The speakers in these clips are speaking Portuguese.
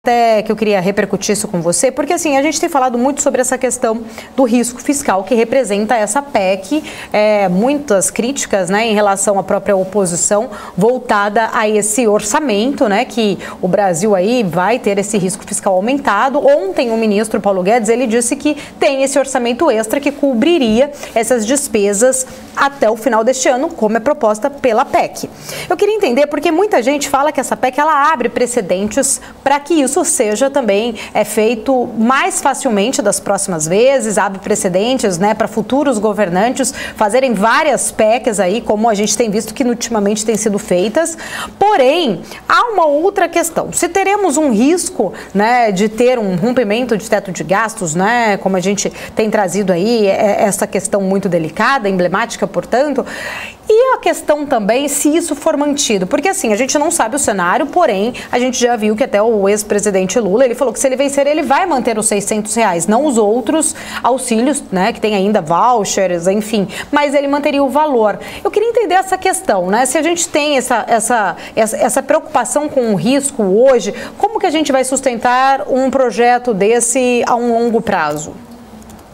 até que eu queria repercutir isso com você, porque assim, a gente tem falado muito sobre essa questão do risco fiscal que representa essa PEC, muitas críticas, né, em relação à própria oposição voltada a esse orçamento, né, que o Brasil aí vai ter esse risco fiscal aumentado. Ontem o ministro Paulo Guedes, ele disse que tem esse orçamento extra que cobriria essas despesas até o final deste ano, como é proposta pela PEC. Eu queria entender, porque muita gente fala que essa PEC ela abre precedentes para que isso seja também feito mais facilmente das próximas vezes, abre precedentes, né, para futuros governantes fazerem várias PECs aí, como a gente tem visto que ultimamente têm sido feitas. Porém, há uma outra questão. Se teremos um risco, né, de ter um rompimento de teto de gastos, né, como a gente tem trazido aí, essa questão muito delicada, emblemática, portanto, e a questão também se isso for mantido, porque assim, a gente não sabe o cenário, porém, a gente já viu que até o ex-presidente Lula, ele falou que se ele vencer, ele vai manter os R$600, não os outros auxílios, né, que tem ainda vouchers, enfim, mas ele manteria o valor. Eu queria entender essa questão, né, se a gente tem essa preocupação com o risco hoje, como que a gente vai sustentar um projeto desse a um longo prazo?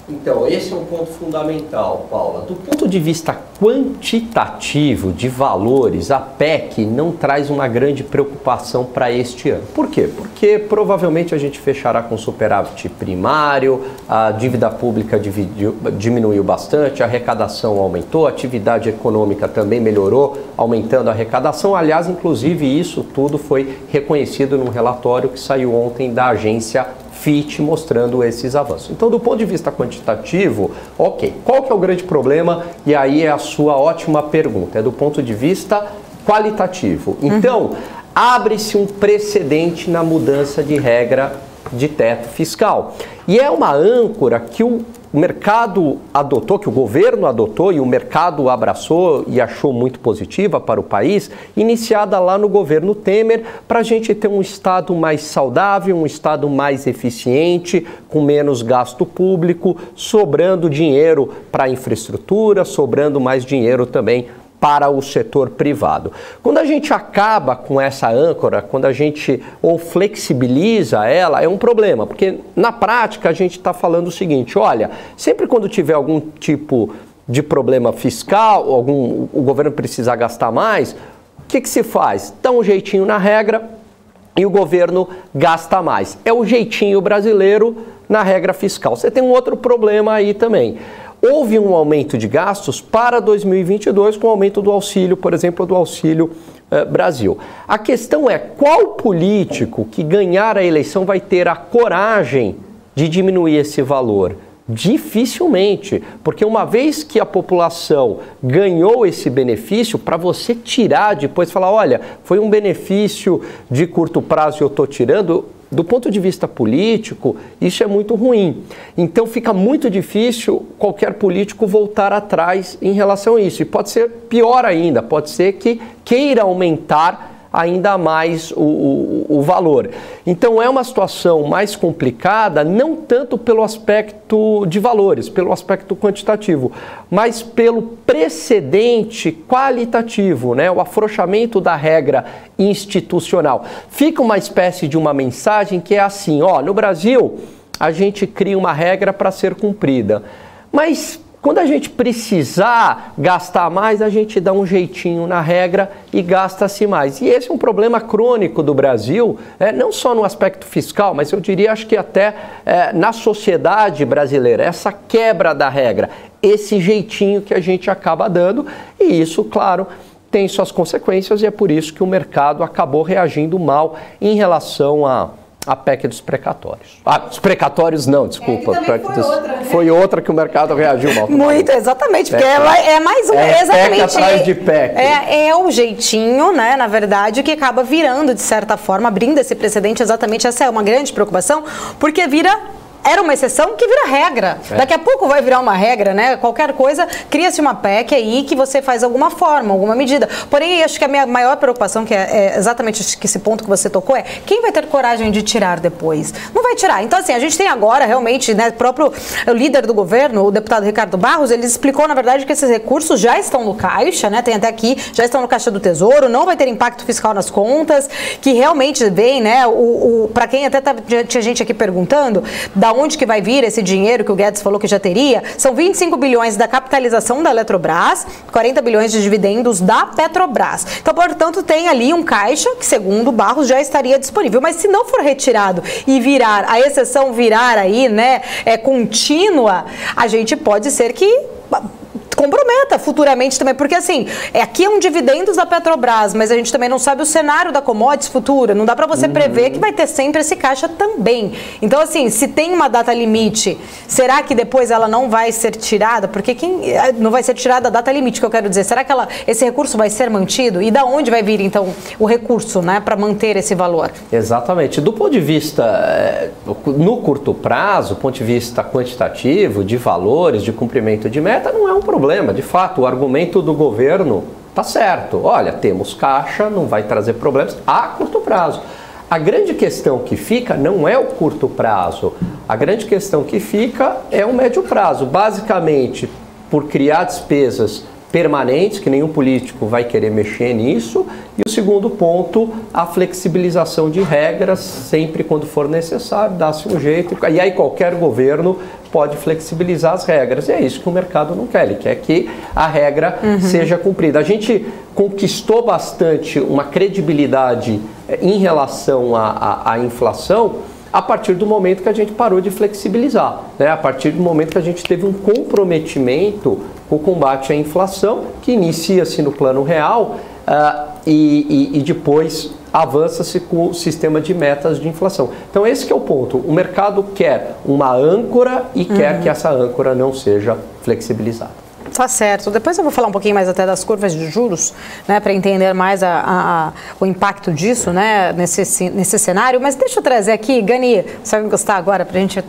Então, esse é um ponto fundamental, Paula. Do ponto de vista quantitativo de valores, a PEC não traz uma grande preocupação para este ano. Por quê? Porque provavelmente a gente fechará com superávit primário, a dívida pública diminuiu bastante, a arrecadação aumentou, a atividade econômica também melhorou, aumentando a arrecadação. Aliás, inclusive, isso tudo foi reconhecido num relatório que saiu ontem da agência Fitch, mostrando esses avanços. Então, do ponto de vista quantitativo, ok. Qual que é o grande problema? E aí é a sua ótima pergunta. É do ponto de vista qualitativo. Então, abre-se um precedente na mudança de regra de teto fiscal. E é uma âncora que o mercado adotou, que o governo adotou e o mercado abraçou e achou muito positiva para o país, iniciada lá no governo Temer, para a gente ter um Estado mais saudável, um Estado mais eficiente, com menos gasto público, sobrando dinheiro para a infraestrutura, sobrando mais dinheiro também para o setor privado. Quando a gente acaba com essa âncora, quando a gente ou flexibiliza ela, é um problema, porque na prática a gente está falando o seguinte, olha, sempre quando tiver algum tipo de problema fiscal, o governo precisar gastar mais, o que se faz? Dá um jeitinho na regra e o governo gasta mais. É o jeitinho brasileiro na regra fiscal. Você tem um outro problema aí também. Houve um aumento de gastos para 2022 com o aumento do auxílio, por exemplo, do Auxílio Brasil. A questão é qual político que ganhar a eleição vai ter a coragem de diminuir esse valor? Dificilmente, porque uma vez que a população ganhou esse benefício, para você tirar depois, falar, olha, foi um benefício de curto prazo e eu estou tirando, do ponto de vista político, isso é muito ruim. Então fica muito difícil qualquer político voltar atrás em relação a isso. E pode ser pior ainda, pode ser que queira aumentar ainda mais o valor. Então é uma situação mais complicada, não tanto pelo aspecto de valores, pelo aspecto quantitativo, mas pelo precedente qualitativo, né? O afrouxamento da regra institucional. Fica uma espécie de uma mensagem que é assim, ó, no Brasil a gente cria uma regra para ser cumprida, mas quando a gente precisar gastar mais, a gente dá um jeitinho na regra e gasta-se mais. E esse é um problema crônico do Brasil, não só no aspecto fiscal, mas eu diria, acho que até na sociedade brasileira, essa quebra da regra, esse jeitinho que a gente acaba dando, e isso, claro, tem suas consequências e é por isso que o mercado acabou reagindo mal em relação a PEC dos precatórios. Dos precatórios não, desculpa. Foi outra que o mercado reagiu mal. Muito, exatamente, porque ela é mais um... exatamente, PEC atrás de PEC. É o jeitinho, né, na verdade, que acaba virando, de certa forma, abrindo esse precedente, exatamente, essa é uma grande preocupação, porque era uma exceção que vira regra. Daqui a pouco vai virar uma regra, né? Qualquer coisa, cria-se uma PEC aí que você faz alguma forma, alguma medida. Porém, acho que a minha maior preocupação, que é exatamente esse ponto que você tocou, é quem vai ter coragem de tirar depois? Não vai retirar. Então, assim, a gente tem agora realmente, né, o próprio líder do governo, o deputado Ricardo Barros, ele explicou, na verdade, que esses recursos já estão no caixa, né, tem até aqui, já estão no caixa do Tesouro, não vai ter impacto fiscal nas contas, que realmente vem, né, para quem até tinha gente aqui perguntando, da onde que vai vir esse dinheiro que o Guedes falou que já teria, são 25 bilhões da capitalização da Eletrobras, 40 bilhões de dividendos da Petrobras. Então, portanto, tem ali um caixa que, segundo o Barros, já estaria disponível. Mas se não for retirado e virar, a exceção virar aí, né, contínua, a gente pode ser que comprometa futuramente também, porque assim, aqui é um dividendos da Petrobras, mas a gente também não sabe o cenário da commodities futura, não dá para você prever que vai ter sempre esse caixa também. Então assim, se tem uma data limite, será que depois ela não vai ser tirada? Porque não vai ser tirada a data limite, que eu quero dizer, será que esse recurso vai ser mantido? E da onde vai vir então o recurso, né, para manter esse valor? Exatamente. Do ponto de vista, no curto prazo, do ponto de vista quantitativo, de valores, de cumprimento de meta, não é um problema. De fato, o argumento do governo está certo. Olha, temos caixa, não vai trazer problemas a curto prazo. A grande questão que fica não é o curto prazo. A grande questão que fica é o médio prazo. Basicamente, por criar despesas permanentes, que nenhum político vai querer mexer nisso. E o segundo ponto, a flexibilização de regras, sempre quando for necessário, dá-se um jeito. E aí qualquer governo pode flexibilizar as regras. E é isso que o mercado não quer. Ele quer que a regra seja cumprida. A gente conquistou bastante uma credibilidade em relação à inflação a partir do momento que a gente parou de flexibilizar, né? A partir do momento que a gente teve um comprometimento com o combate à inflação, que inicia-se no plano real e depois avança-se com o sistema de metas de inflação. Então esse que é o ponto. O mercado quer uma âncora e quer que essa âncora não seja flexibilizada. Tá certo. Depois eu vou falar um pouquinho mais até das curvas de juros, né, para entender mais o impacto disso, né, nesse cenário. Mas deixa eu trazer aqui, Gani, você vai gostar agora para a gente